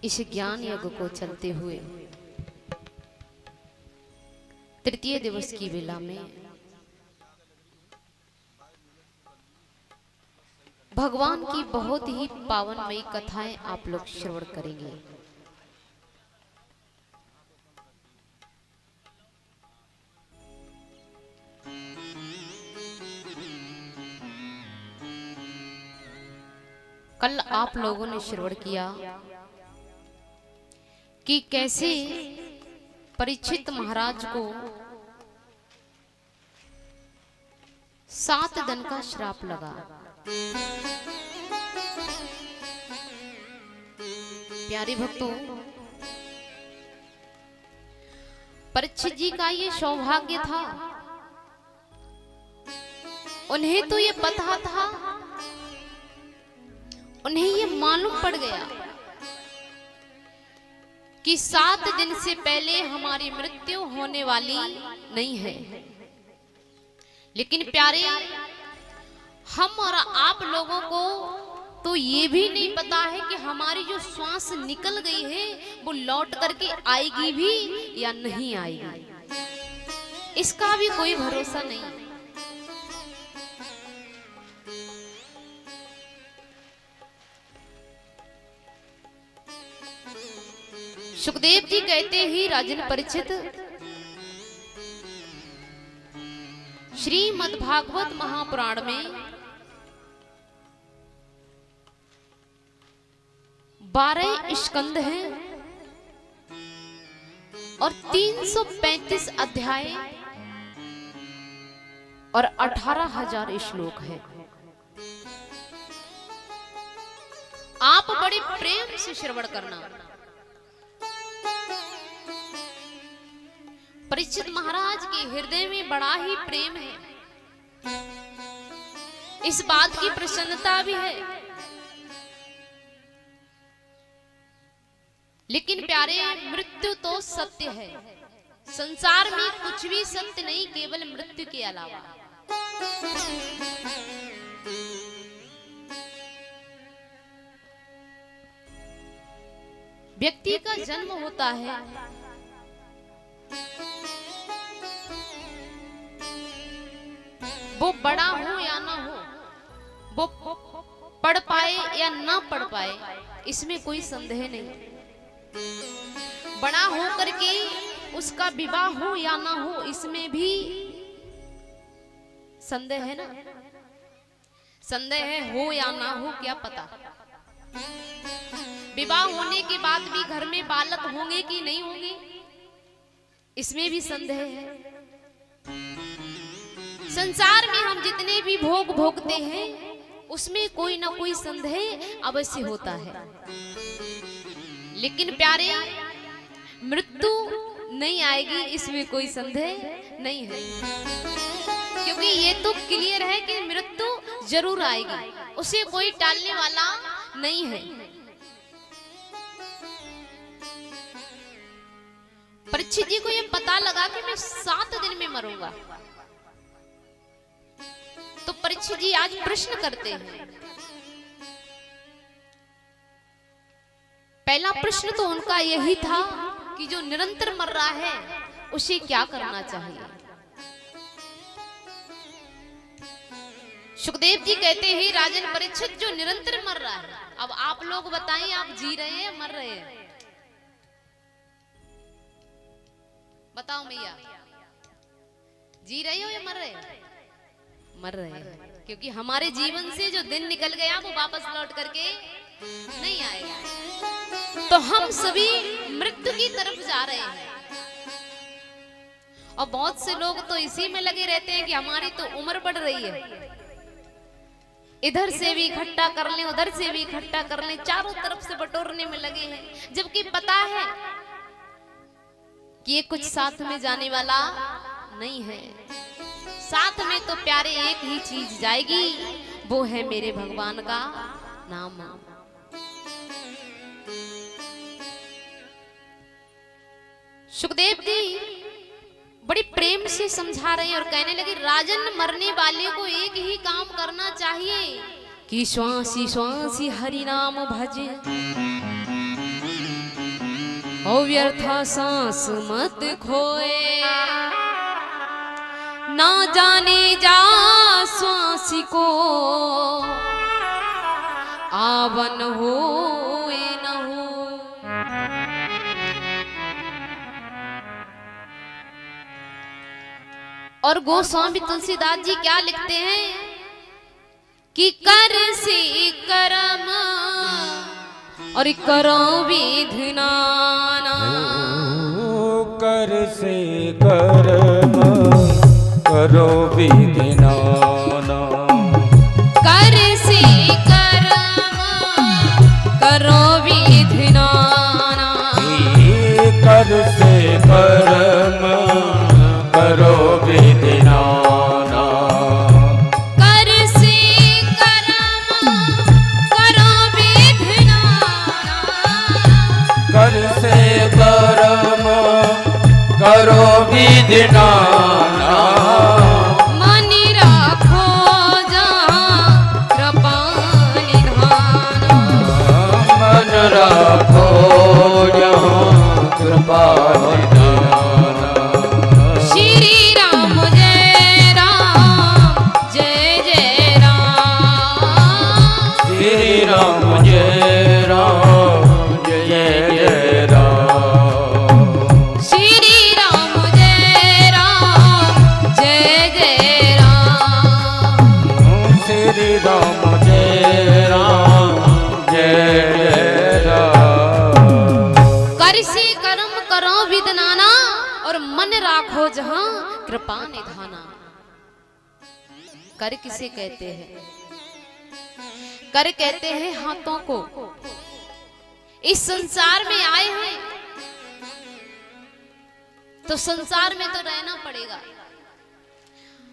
इस ज्ञान यज्ञ को चलते हुए तृतीय दिवस की वेला में भगवान की बहुत ही पावनमयी कथाएं आप लोग श्रवण करेंगे। कल आप लोगों ने श्रवण किया कि कैसे परीक्षित महाराज को 7 दिन का श्राप लगा। प्यारे भक्तों, परीक्षित जी का ये सौभाग्य था, उन्हें तो ये पता था, उन्हें ये मालूम पड़ गया कि 7 दिन से पहले हमारी मृत्यु होने वाली नहीं है। लेकिन प्यारे, हम और आप लोगों को तो ये भी नहीं पता है कि हमारी जो श्वास निकल गई है वो लौट करके आएगी भी या नहीं आएगी, इसका भी कोई भरोसा नहीं। सुखदेव जी कहते ही राजन परीक्षित, श्रीमद् भागवत महापुराण में 12 स्कंद हैं और 335 अध्याय और 18,000 श्लोक हैं। आप बड़े प्रेम से श्रवण करना। परीक्षित महाराज के हृदय में बड़ा ही प्रेम है, इस बात की प्रसन्नता भी है। लेकिन प्यारे, मृत्यु तो सत्य है, संसार में कुछ भी सत्य नहीं केवल मृत्यु के अलावा। व्यक्ति का जन्म होता है, वो बड़ा हो या ना हो, वो पढ़ पाए या ना पढ़ पाए, इसमें कोई संदेह नहीं। बड़ा हो करके उसका विवाह हो या ना हो, इसमें भी संदेह है ना। संदेह है हो या ना हो, क्या पता। विवाह होने के बाद भी घर में बालक होंगे कि नहीं होंगे, इसमें भी संदेह है। संसार में हम जितने भी भोग भोगते हैं उसमें कोई ना कोई संदेह अवश्य होता है। लेकिन प्यारे, मृत्यु नहीं आएगी, इसमें कोई संदेह नहीं है, क्योंकि ये तो क्लियर है कि मृत्यु जरूर आएगी, उसे कोई टालने वाला नहीं है। परीक्षित जी को ये पता लगा कि मैं 7 दिन में मरूंगा, तो परीक्षित जी आज प्रश्न करते हैं। पहला प्रश्न तो उनका यही था कि जो निरंतर मर रहा है उसे क्या करना चाहिए। सुखदेव जी कहते हैं, राजन परीक्षित, जो निरंतर मर रहा है, अब आप लोग बताएं, आप जी रहे हैं मर रहे हैं? बताओ भैया, जी रहे हो या मर रहे हो? मर रहे हैं, क्योंकि हमारे जीवन से जो दिन निकल गया वो वापस लौट करके नहीं आएगा। तो हम सभी मृत्यु की तरफ जा रहे हैं, और बहुत से लोग तो इसी में लगे रहते हैं कि हमारी तो उम्र बढ़ रही है, इधर से भी इकट्ठा कर लें, उधर से भी इकट्ठा कर लें, चारों तरफ से बटोरने में लगे हैं, जबकि पता है कि ये कुछ साथ में जाने वाला नहीं है। साथ में तो प्यारे एक ही चीज जाएगी, वो है मेरे भगवान का नाम। सुखदेव जी बड़ी प्रेम से समझा रहे हैं और कहने लगे, राजन, मरने वाले को एक ही काम करना चाहिए कि श्वासी श्वासी हरि नाम भज, ओ व्यर्था सांस मत खोए, ना जाने जा श्वासी को आवन होए न हो। और गोस्वामी तुलसीदास जी क्या लिखते हैं कि कर से कर्म और करो विधनाना, कर से कर्म करो विधनाना, कर से कर्म करो विधनाना, कर से कर्म करो विधनाना, कर से कर्म करो विधनाना, कर से कर्म करो विधनाना, मन राखो जहाँ कृपा निधाना, मन राखो जहाँ कृपा निधाना। श्री राम जय राम जय जय राम, श्री राम जय राम जय जय राम, श्री राम जय राम जय जय राम, श्री राम जय राम जय जय राम। कर से कर्म करो विदनाना और मन राखो जहां कृपा निधाना। कर किसे कहते हैं? कर कहते हैं हाथों को। इस संसार में आए हैं तो संसार में तो रहना पड़ेगा।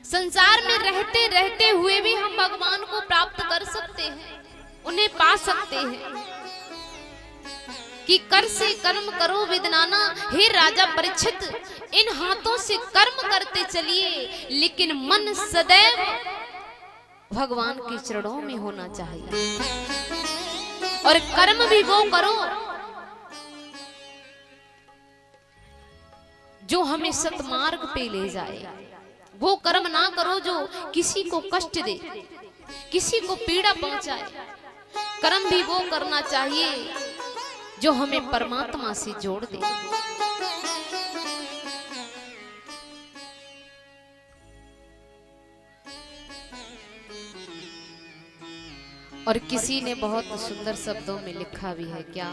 संसार में रहते रहते हुए भी हम भगवान को प्राप्त कर सकते हैं, उन्हें पा सकते हैं। कि कर से कर्म करो विदनाना, हे राजा परीक्षित, इन हाथों से कर्म करते चलिए, लेकिन मन सदैव भगवान के चरणों में होना चाहिए। और कर्म भी वो करो जो हमें सतमार्ग पे ले जाए। वो कर्म ना करो जो किसी को कष्ट दे, किसी को पीड़ा पहुंचाए। कर्म भी वो करना चाहिए जो हमें परमात्मा से जोड़ दे। और किसी ने बहुत सुंदर शब्दों में लिखा भी है क्या,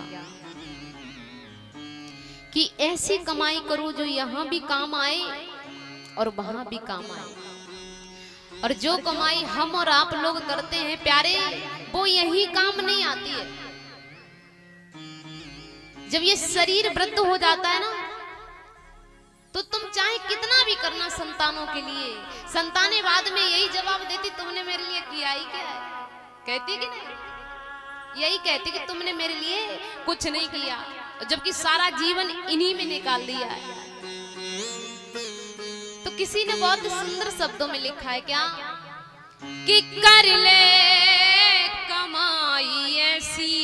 कि ऐसी कमाई करो जो यहां भी काम आए और वहां भी काम आए। और जो कमाई हम और आप लोग करते हैं प्यारे, वो यही काम नहीं आती है। जब ये शरीर वृद्ध हो जाता है ना, तो तुम चाहे कितना भी करना संतानों के लिए, संतानें बाद में यही जवाब देती, तुमने मेरे लिए किया ही क्या है? कहती कि नहीं? यही कहती कि तुमने मेरे लिए कुछ नहीं किया, जबकि सारा जीवन इन्हीं में निकाल दिया है। तो किसी ने बहुत सुंदर शब्दों में लिखा है क्या, कि कर ले कमाई ऐसी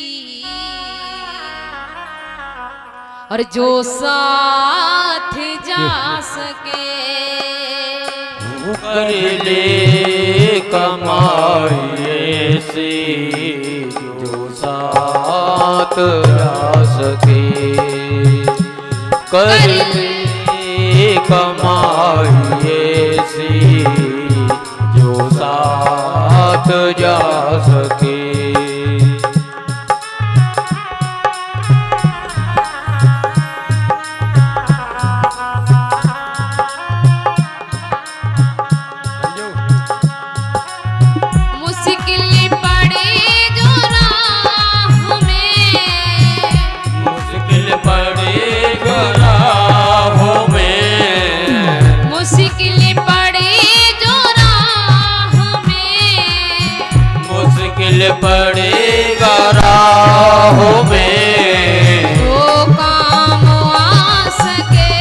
और जो साथ जा सके, कर ले कमाई ऐसी जो साथ जा सके, कर ले कमाई ऐसी जो साथ जा सके। पड़ेगा राहों में वो काम आ सके,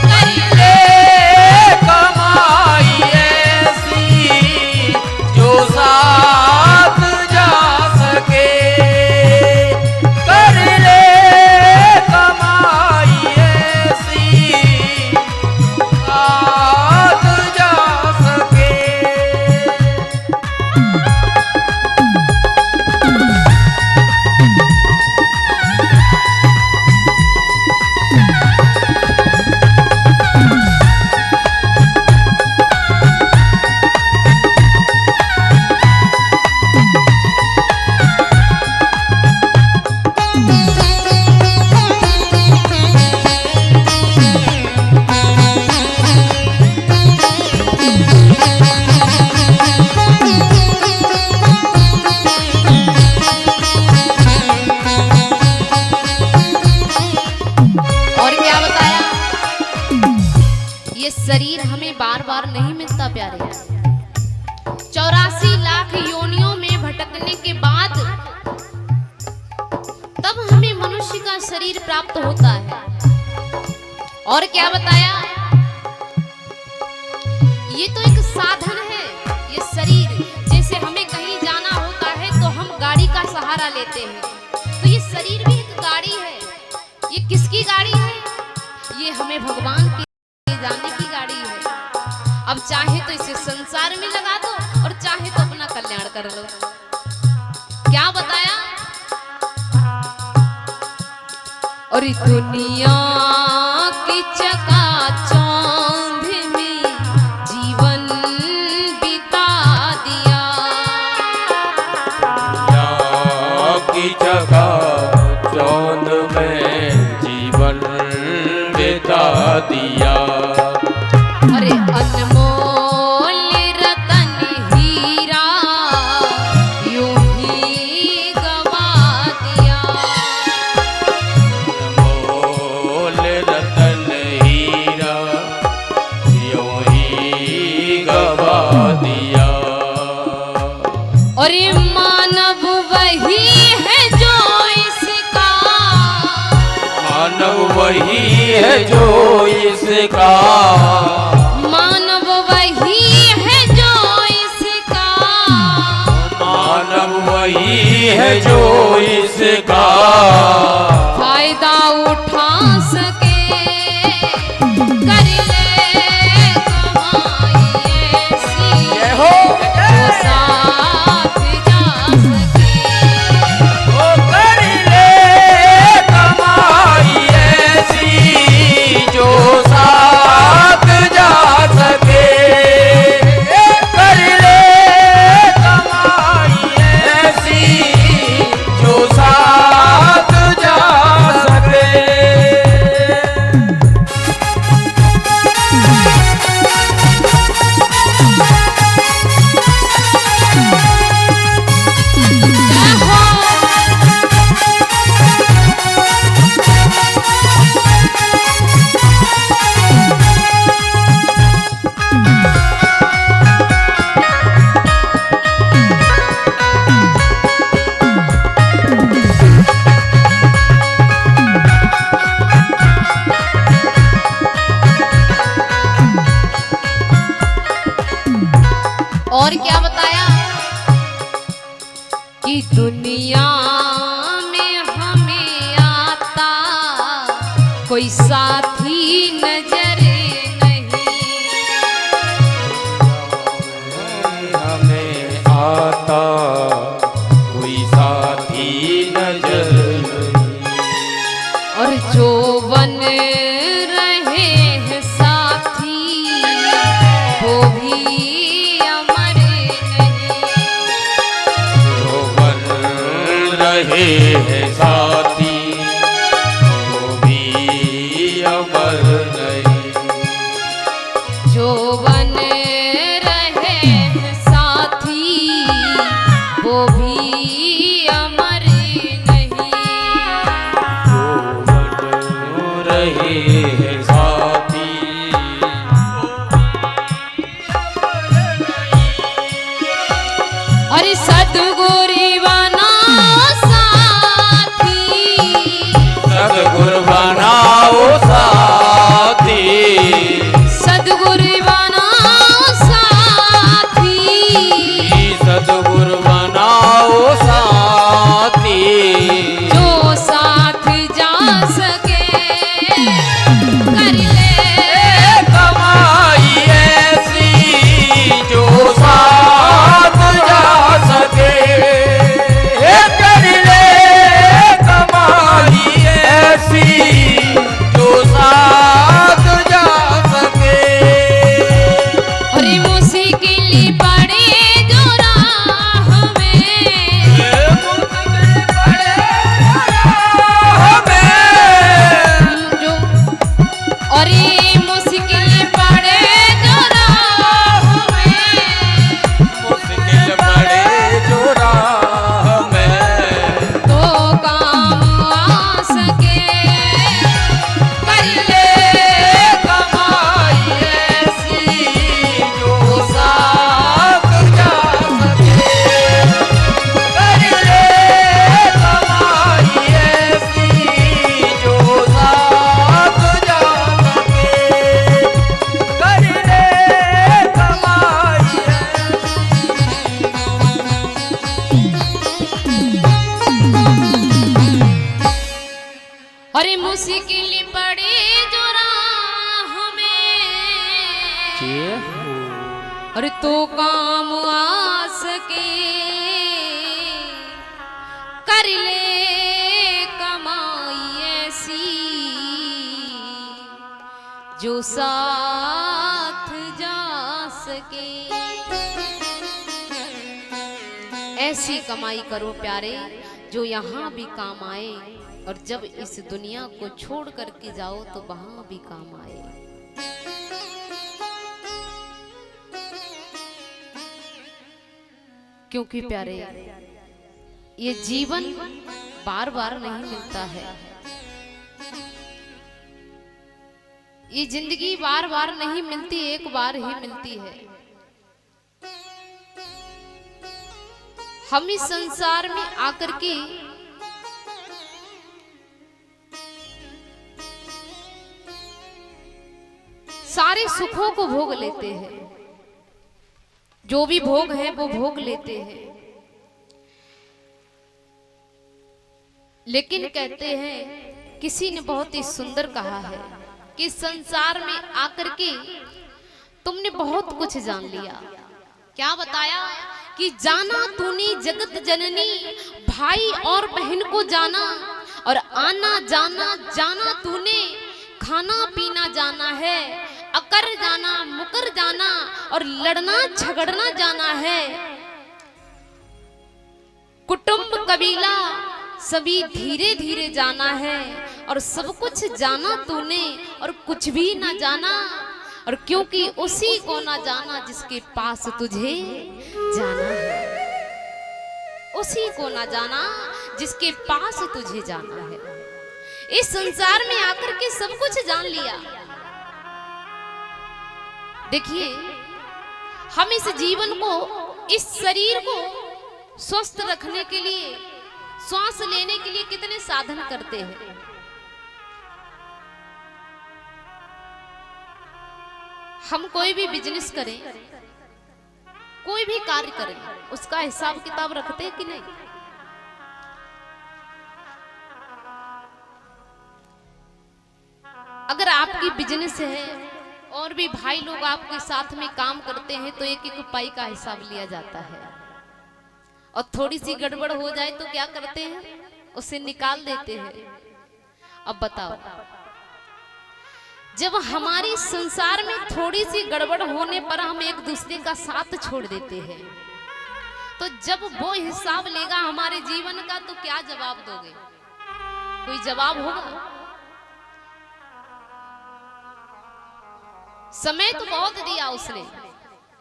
कर ले कमाई ऐसी जो साथ जा सके, कर ले प्यारे, 84 लाख योनियों में भटकने के बाद तब हमें मनुष्य का शरीर प्राप्त होता है। और क्या बताया, ये तो एक साधन है, ये शरीर। जैसे हमें कहीं जाना होता है तो हम गाड़ी का सहारा लेते हैं, तो ये शरीर भी एक गाड़ी है। ये किसकी गाड़ी है? ये हमें भगवान के जाने की गाड़ी है। अब चाहे तो इसे संसार में लगा दो और चाहे तो अपना कल्याण कर लो। क्या बताया? और दुनिया की चकाचौंध में जीवन बिता दिया, दुनिया की चकाचौंध में जीवन बिता दिया। अरे अनमोल रतन हीरा यूं ही गवा दिया, अनमोल रतन हीरा यूं ही गवा दिया। और ये मानव वही है जो इसका, मानव वही है जो इसका, मानव वही है जो इसका, मानव वही है जो इसका फायदा उठा सके, कर ले कमाई ऐसी जो साथ जा सके। ओ कर ले कमाई ऐसी जो साथ जा सके, कर ले कमाई ऐसी जो साथ जा सके। और क्या बताया कि दुनिया में हमें आता कोई साथी नजर नहीं, हमें आता कोई साथी नजर नहीं, और जो बन रहे हैं साथी वो भी अमर नहीं, जो बन रहे हैं साथी वो भी अमर नहीं, जो बन रहे हैं साथी वो भी अमर नहीं, जो बन रहे हैं साथी अरे सतगुरु बना साथी, सतगुरु बनाओ साथी, सतगुरु बना साथी, सतगुरु बनाओ मुश्किल पड़े जो राह में और तो काम आ सके कर ले कमाई ऐसी जो साथ जा सके। ऐसी कमाई करो प्यारे जो यहाँ भी काम आए और जब इस दुनिया को छोड़ करके जाओ तो वहां भी काम आए। क्योंकि प्यारे ये जीवन बार बार नहीं मिलता है, ये जिंदगी बार बार नहीं मिलती, एक बार ही मिलती है। हम इस संसार में आकर के सारे सुखों को भोग लेते हैं, जो भी भोग है वो भोग लेते हैं, लेकिन कहते हैं किसी ने बहुत ही सुंदर कहा है कि संसार में आकर के तुमने बहुत कुछ जान लिया। क्या बताया कि जाना तूने जगत जननी, भाई और बहन को जाना, और आना जाना जाना तूने, खाना पीना जाना है, अकर जाना मुकर जाना, और लड़ना झगड़ना जाना है। कुटुंब कबीला सभी धीरे धीरे जाना है, और सब कुछ जाना तूने और कुछ भी ना जाना, और क्योंकि उसी को ना जाना जिसके पास तुझे जाना है, उसी को ना जाना जिसके पास तुझे जाना है। इस संसार में आकर के सब कुछ जान लिया। देखिए हम इस जीवन को, इस शरीर को स्वस्थ रखने के लिए, श्वास लेने के लिए कितने साधन करते हैं। हम कोई भी बिजनेस करें, कोई भी कार्य करें, उसका हिसाब किताब रखते हैं कि नहीं? अगर आपकी बिजनेस है और भी भाई लोग आपके साथ में काम करते हैं तो एक एक पाई का हिसाब लिया जाता है, और थोड़ी सी गड़बड़ हो जाए तो क्या करते हैं, उसे निकाल देते हैं। अब बताओ, जब हमारी संसार में थोड़ी सी गड़बड़ होने पर हम एक दूसरे का साथ छोड़ देते हैं, तो जब वो हिसाब लेगा हमारे जीवन का तो क्या जवाब दोगे? कोई जवाब होगा? समय तो बहुत दिया उसने,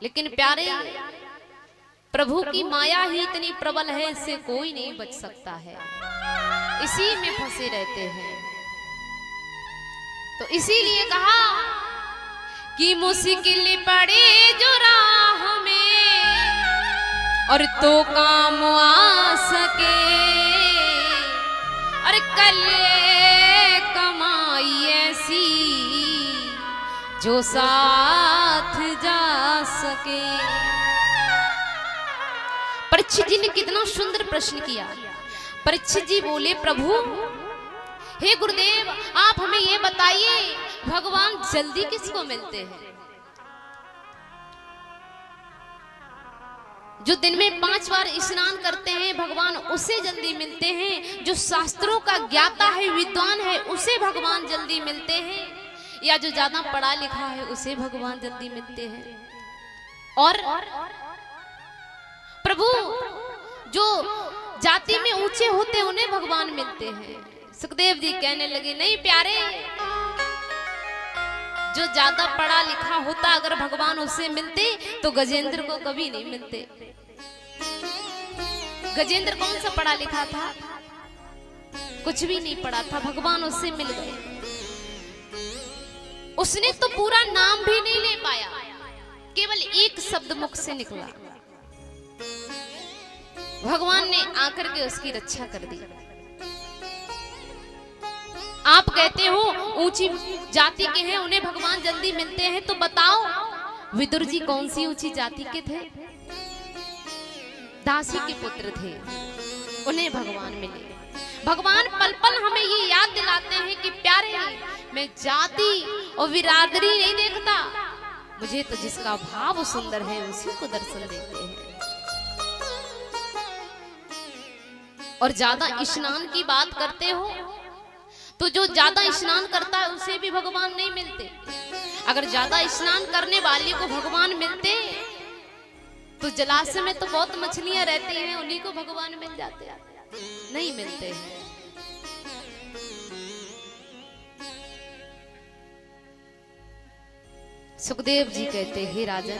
लेकिन प्यारे प्रभु की माया ही इतनी प्रबल है, इससे कोई नहीं बच सकता है, इसी में फंसे रहते हैं। तो इसीलिए कहा कि मुश्किल पड़े जो राह में और तो काम आ सके, और कल कमाई ऐसी जो साथ जा सके। परीक्षित जी ने कितना सुंदर प्रश्न किया। परीक्षित जी बोले, प्रभु हे गुरुदेव, आप हमें ये बताइए भगवान जल्दी किसको मिलते हैं? जो दिन में 5 बार स्नान करते हैं भगवान उसे जल्दी मिलते हैं, जो शास्त्रों का ज्ञाता है, विद्वान है, उसे भगवान जल्दी मिलते हैं, या जो ज्यादा पढ़ा लिखा है उसे भगवान जल्दी मिलते हैं? और प्रभु जो जाति में ऊंचे होते उन्हें भगवान मिलते हैं। सुखदेव जी कहने लगे, नहीं प्यारे, जो ज्यादा पढ़ा लिखा होता अगर भगवान उससे मिलते तो गजेंद्र को कभी नहीं मिलते। गजेंद्र कौन सा पढ़ा लिखा था? कुछ भी नहीं पढ़ा था, भगवान उससे मिल गए। उसने तो पूरा नाम भी नहीं ले पाया, केवल एक शब्द मुख से निकला, भगवान ने आकर के उसकी रक्षा कर दी। आप कहते हो ऊंची जाति के हैं उन्हें भगवान जल्दी मिलते हैं, तो बताओ विदुर जी कौन सी ऊंची जाति के थे? दासी के पुत्र थे, उन्हें भगवान मिले। भगवान पल पल हमें ये याद दिलाते हैं कि प्यारे, मैं जाति और बिरादरी नहीं देखता, मुझे तो जिसका भाव सुंदर है उसी को दर्शन देते हैं। और ज्यादा स्नान की बात करते हो तो जो ज्यादा स्नान करता है उसे भी भगवान नहीं मिलते। अगर ज्यादा स्नान करने वाले को भगवान मिलते तो जलाशय में तो बहुत मछलियां रहती हैं, उन्हीं को भगवान मिल जाते, नहीं मिलते हैं। सुखदेव जी कहते हैं, राजन,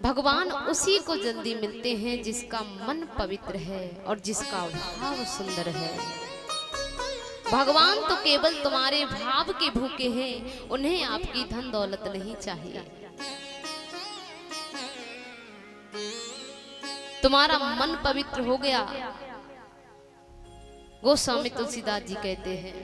भगवान उसी को जल्दी मिलते हैं जिसका मन पवित्र है और जिसका भाव सुंदर है। भगवान तो केवल तुम्हारे भाव के भूखे हैं, उन्हें आपकी धन दौलत नहीं चाहिए। तुम्हारा मन पवित्र हो गया। गोस्वामी तुलसीदास जी कहते हैं,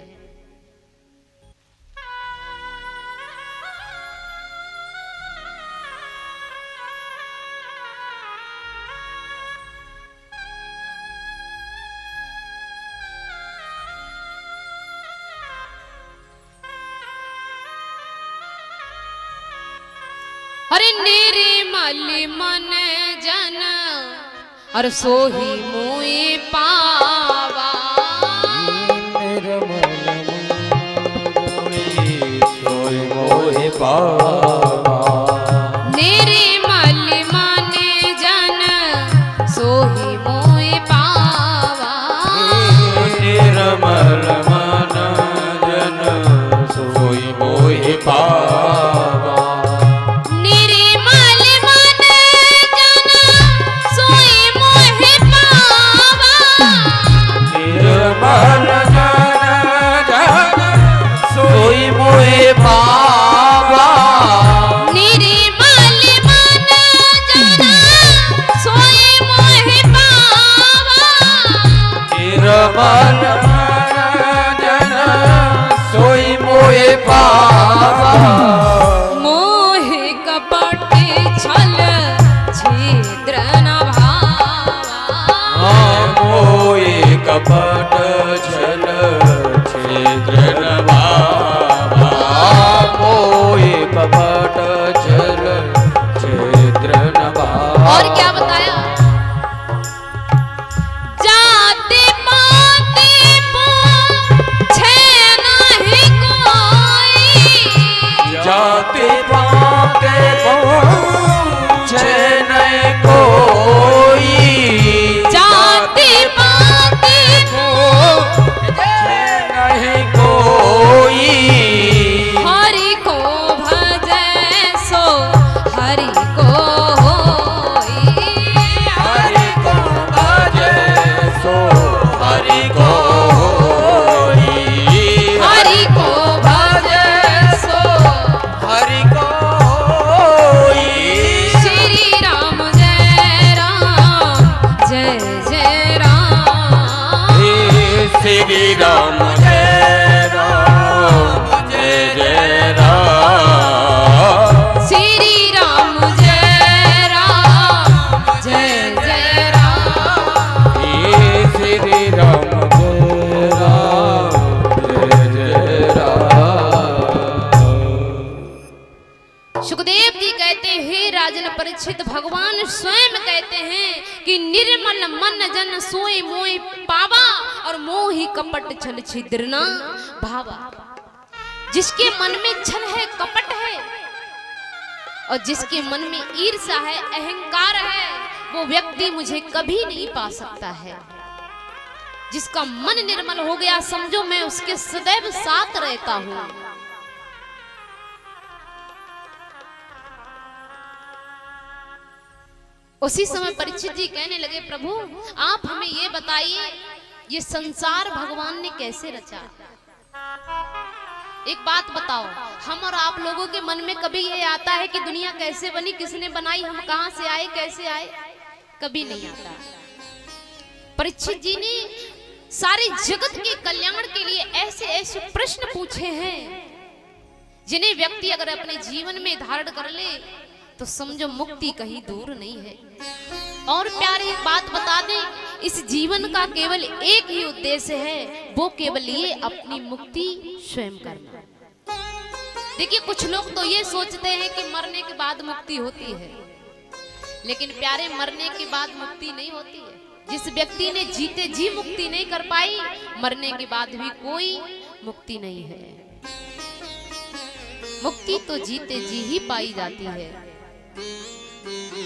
अरे निर्मल मन जन और सोही मोए पावा, निर्मल सोई मोहे पावा, निर्मल मन जन सोही मोए पावा, निर्मल मन जन सोई मोहे पावा, मोहे कपट छल छिद्र न भावा, मोहे कपट छल छिद्र न भावा, मोहे कपट छल छिद्र न भावा। और क्या बताया, जाते पाते पूछे नहीं कोई, जाते पाते पूछे नहीं कोई, हरि को भजे सो हरि को होई, हरि को भजे सो हरि को होई, हरि को भजे सो हरि को होई। श्री राम जय राम जय जय राम, श्री राम जय राम जय जय राम, श्री राम जय राम जय जय राम, श्री राम जय राम जय जय राम। सुखदेव जी कहते हैं, राजन परीक्षित, भगवान स्वयं कहते हैं कि निर्मल मन जन सोए मोए पावा और मोहि कपट छल छिद्र न भावा। जिसके मन में छल है, कपट है और जिसके मन में ईर्ष्या है, अहंकार है, वो व्यक्ति मुझे कभी नहीं पा सकता है। जिसका मन निर्मल हो गया, समझो मैं उसके सदैव साथ रहता हूं। उसी समय परीक्षित जी कहने लगे, प्रभु आप हमें ये बताइए, ये संसार भगवान ने कैसे रचा? एक बात बताओ, हम और आप लोगों के मन में कभी ये आता है कि दुनिया कैसे बनी, किसने बनाई, हम कहां से आए, कैसे आए? कभी नहीं आता। परीक्षित जी ने सारे जगत के कल्याण के लिए ऐसे ऐसे प्रश्न पूछे हैं जिन्हें व्यक्ति अगर अपने जीवन में धारण कर ले तो समझो मुक्ति कहीं दूर नहीं है। और प्यारे एक बात बता दें, इस जीवन का केवल एक ही उद्देश्य है, वो केवल ये अपनी मुक्ति स्वयं करना। देखिए कुछ लोग तो ये सोचते हैं कि मरने के बाद मुक्ति होती है, लेकिन प्यारे मरने के बाद मुक्ति नहीं होती है। जिस व्यक्ति ने जीते जी मुक्ति नहीं कर पाई, मरने के बाद भी कोई मुक्ति नहीं है। मुक्ति तो जीते जी ही पाई जाती है।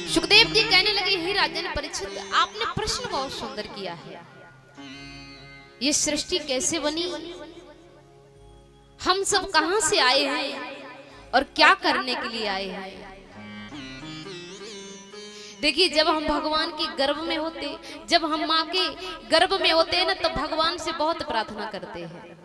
सुखदेव जी कहने लगे, हे राजन परीक्षित, आपने प्रश्न बहुत सुंदर किया है। ये सृष्टि कैसे बनी, हम सब कहां से आए हैं और क्या करने के लिए आए हैं। देखिए जब हम भगवान के गर्भ में होते, जब हम माँ के गर्भ में होते हैं ना, तब भगवान से बहुत प्रार्थना करते हैं।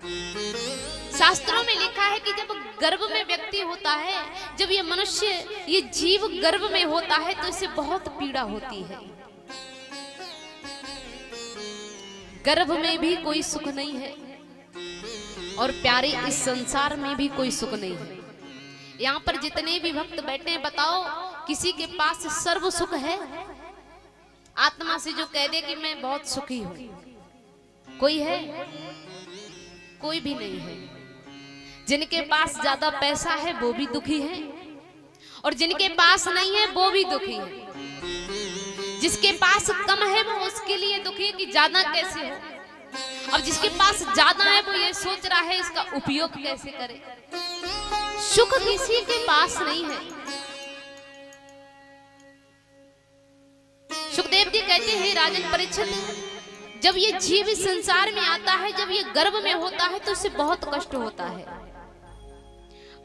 शास्त्रों में लिखा है कि जब गर्भ में व्यक्ति होता है, जब ये मनुष्य, ये जीव गर्भ में होता है, तो इसे बहुत पीड़ा होती है। गर्भ में भी कोई सुख नहीं है और प्यारे इस संसार में भी कोई सुख नहीं है। यहाँ पर जितने भी भक्त बैठे हैं, बताओ किसी के पास सर्व सुख है? आत्मा से जो कह दे कि मैं बहुत सुखी हूं, कोई है? कोई भी नहीं है। जिनके पास ज्यादा पैसा है वो भी दुखी है, और जिनके पास नहीं है वो भी दुखी है। जिसके पास कम है वो उसके लिए दुखी है कि ज्यादा कैसे हो, और जिसके पास ज्यादा है वो ये सोच रहा है इसका उपयोग कैसे करे। सुख किसी के पास नहीं है। सुखदेव जी कहते हैं, राजन परीक्षित, जब ये जीव इस संसार में आता है, जब ये गर्भ में होता है, तो उसे बहुत कष्ट होता है।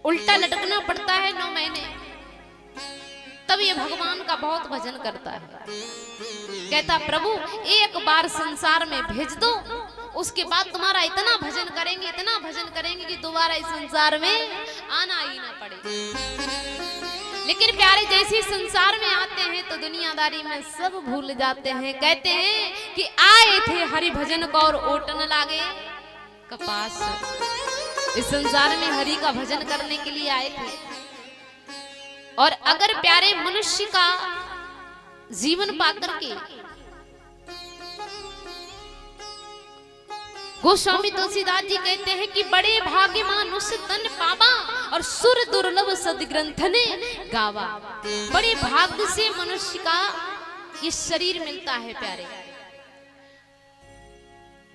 उल्टा लटकना पड़ता है 9 महीने। तब ये भगवान का बहुत भजन करता है। कहता, प्रभु एक बार संसार में भेज दो, उसके बाद तुम्हारा इतना भजन करेंगे, इतना भजन करेंगे कि दोबारा इस संसार में आना ही ना पड़े। लेकिन प्यारे जैसे संसार में आते हैं तो दुनियादारी में सब भूल जाते हैं। कहते हैं कि आए थे हरि भजन को और ओटन लागे कपास। इस संसार में हरि का भजन करने के लिए आए थे। और अगर प्यारे मनुष्य का जीवन पाकर के गोस्वामी तुलसीदास जी कहते हैं कि बड़े भाग्यमान उस तन पावा और सुर दुर्लभ सदग्रंथ ने गावा। बड़े भाग्य से मनुष्य का ये शरीर मिलता है प्यारे।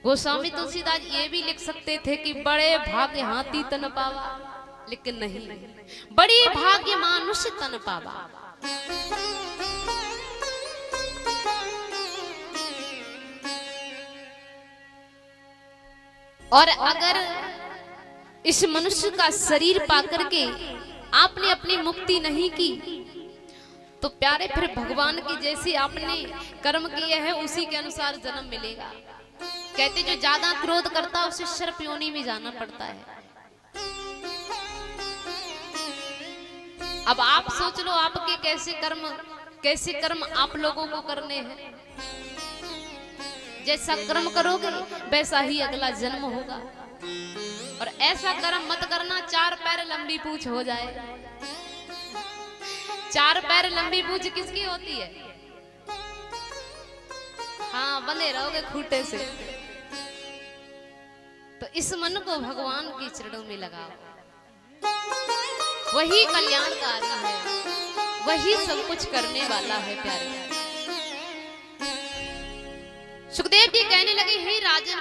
गोस्वामी तुलसीदास ये भी लिख सकते थे कि बड़े भाग्य हाथी तन पावा, लेकिन नहीं, बड़े भाग्य मानुष तन पावा। और अगर इस मनुष्य का शरीर पाकर के आपने अपनी मुक्ति नहीं की, तो प्यारे फिर भगवान की जैसी आपने कर्म किए हैं उसी के अनुसार जन्म मिलेगा। कहते जो ज्यादा क्रोध करता है उसे सर्प योनि में जाना पड़ता है। अब आप सोच लो आपके कैसे कर्म आप लोगों को करने हैं। जैसा कर्म करोगे वैसा ही अगला जन्म होगा। और ऐसा कर्म मत करना 4 पैर लंबी पूंछ हो जाए। 4 पैर लंबी पूंछ किसकी होती है? हाँ, बने रहोगे खूंटे से। तो इस मन को भगवान के चरणों में लगाओ। वही कल्याणकारी है, वही सब कुछ करने वाला है प्यारे। सुखदेव जी कहने लगे, हे राजन